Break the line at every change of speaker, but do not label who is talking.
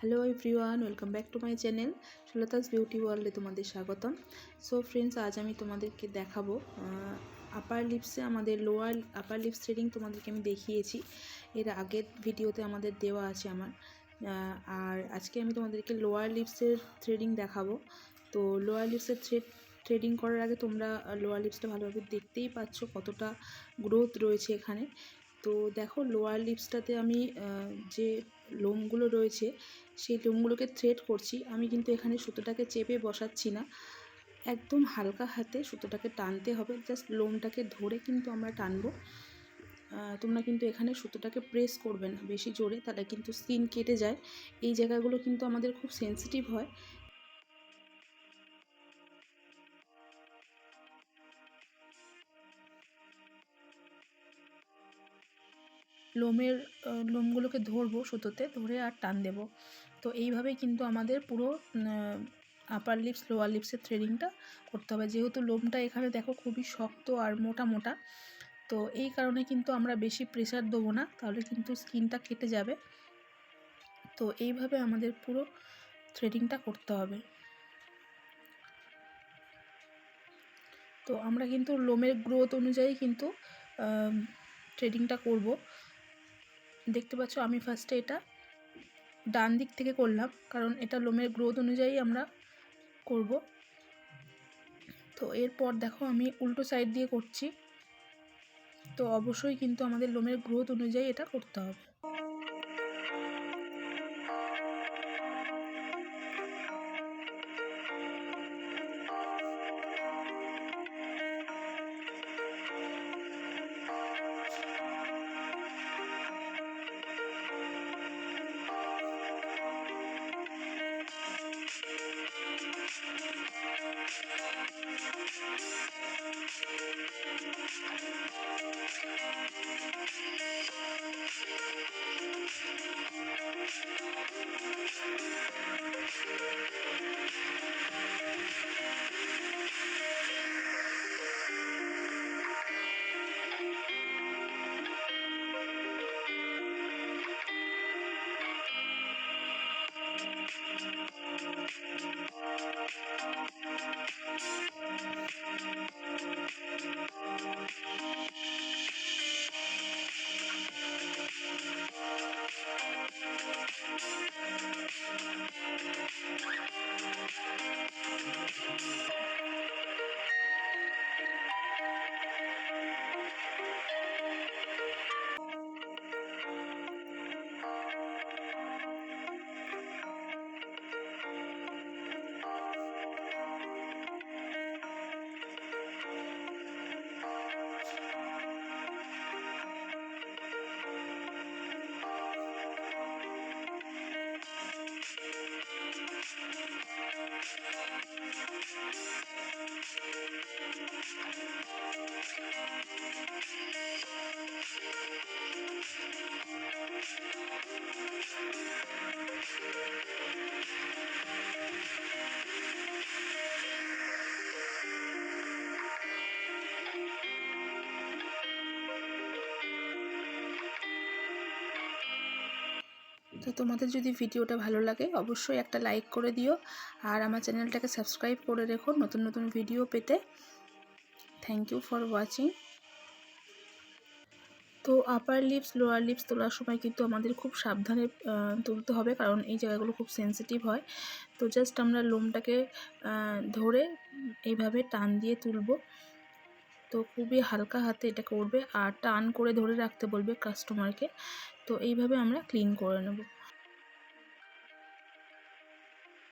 Hello everyone, welcome back to my channel Sultas beauty ওয়ার্ল্ডে তোমাদের স্বাগতম। সো ফ্রেন্ডস, আজ আমি তোমাদেরকে দেখাবো আপার লিপসে আমাদের আপার লিপস থ্রেডিং তোমাদেরকে আমি দেখিয়েছি এর আগের ভিডিওতে, আমাদের দেওয়া আছে আমার। আর আজকে আমি তোমাদেরকে লোয়ার লিপসের থ্রেডিং দেখাবো। তো লোয়ার লিপসের থ্রেডিং করার আগে তোমরা লোয়ার লিপসটা ভালোভাবে দেখতেই পাচ্ছ কতটা গ্রোথ রয়েছে এখানে। তো দেখো, লোয়ার লিপসটাতে আমি যে লোমগুলো রয়েছে সেই লোমগুলোকে থ্রেড করছি। আমি কিন্তু এখানে সুতোটাকে চেপে বসাচ্ছি না, একদম হালকা হাতে সুতোটাকে টানতে হবে। জাস্ট লোমটাকে ধরে কিন্তু আমরা টানবো। তোমরা কিন্তু এখানে সুতোটাকে প্রেস করবে না বেশি জোরে, তাহলে কিন্তু স্কিন কেটে যায়। এই জায়গাগুলো কিন্তু আমাদের খুব সেন্সিটিভ হয়। লোমগুলোকে ধরবো সুতোতে ধরে আর টান দেবো। তো এইভাবেই কিন্তু আমাদের পুরো আপার লিপস লোয়ার লিপসের থ্রেডিংটা করতে হবে। যেহেতু লোমটা এখানে দেখো খুবই শক্ত আর মোটা মোটা, তো এই কারণে কিন্তু আমরা বেশি প্রেসার দেবো না, তাহলে কিন্তু স্কিনটা কেটে যাবে। তো এইভাবে আমাদের পুরো থ্রেডিংটা করতে হবে। তো আমরা কিন্তু লোমের গ্রোথ অনুযায়ী কিন্তু থ্রেডিংটা করব। দেখতে পাচ্ছ, আমি ফার্স্টে এটা ডান দিক থেকে করলাম, কারণ এটা লোমের গ্রোথ অনুযায়ী আমরা করব। তো এরপর দেখো আমি উল্টো সাইড দিয়ে করছি। তো অবশ্যই কিন্তু আমাদের লোমের গ্রোথ অনুযায়ী এটা করতে হবে। তো তোমাদের যদি ভিডিওটা ভালো লাগে অবশ্যই একটা লাইক করে দিও, আর আমার চ্যানেলটাকে সাবস্ক্রাইব করে রেখো নতুন নতুন ভিডিও পেতে। Thank you for watching. তো আপার লিপস লোয়ার লিপস তোলার সময় কিন্তু আমাদের খুব সাবধানে তুলতে হবে, কারণ এই জায়গাগুলো খুব সেন্সিটিভ হয়। তো জাস্ট আমরা লোমটাকে ধরে এইভাবে টান দিয়ে তুলব। তো খুবই হালকা হাতে এটা করবে, আর টান করে ধরে রাখতে বলবে কাস্টমারকে। তো এইভাবে আমরা ক্লিন করে নেব।